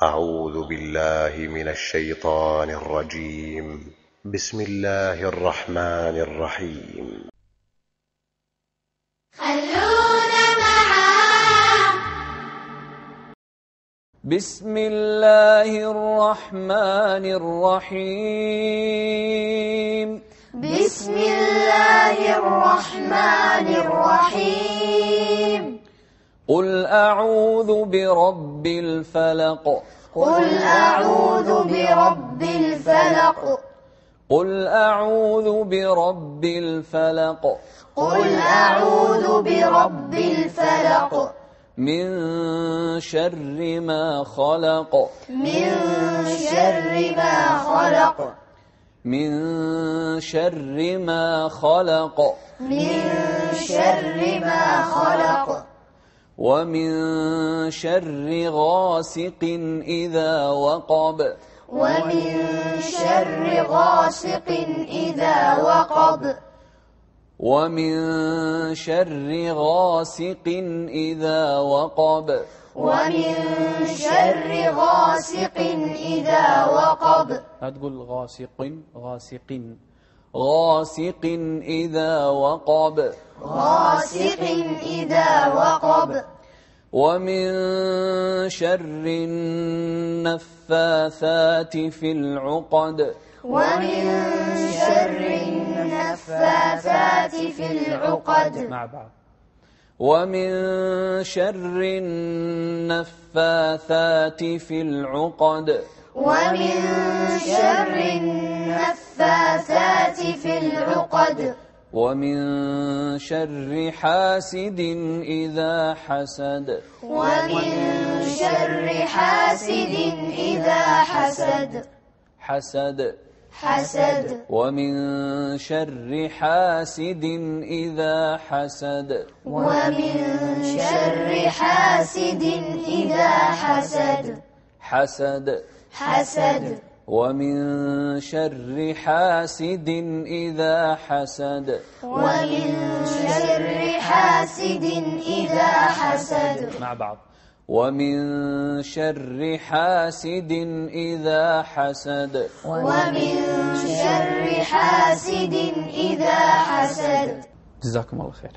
أعوذ بالله من الشيطان الرجيم. بسم الله الرحمن الرحيم. خلونا معاه. بسم الله الرحمن الرحيم. بسم الله الرحمن الرحيم. قل أعوذ برب الفلق. قل أعوذ برب الفلق. قل أعوذ برب الفلق. قل أعوذ برب الفلق. من شر ما خلق. من شر ما خلق. من شر ما خلق. من شر ما خلق. ومن شر غاسق إذا وقب. ومن شر غاسق إذا وقب. ومن شر غاسق إذا وقب. ومن شر غاسق إذا وقب. لا تقول غاسق، غاسق، غاسق إذا وقب. غاسق إذا وقب. ومن شر النفاثات في العقد. ومن شر النفاثات في العقد. مع بعض. ومن شر النفاثات في العقد. ومن شر النفاثات في العقد. ومن شر حاسد إذا حسد. ومن شر حاسد إذا حسد. حسد. حسد. ومن شر حاسد إذا حسد. ومن شر حاسد إذا حسد. حسد. حسد. ومن شر حاسد إذا حسد. ومن شر حاسد إذا حسد. مع بعض. ومن شر حاسد إذا حسد. ومن شر حاسد إذا حسد. جزاكم الله خير.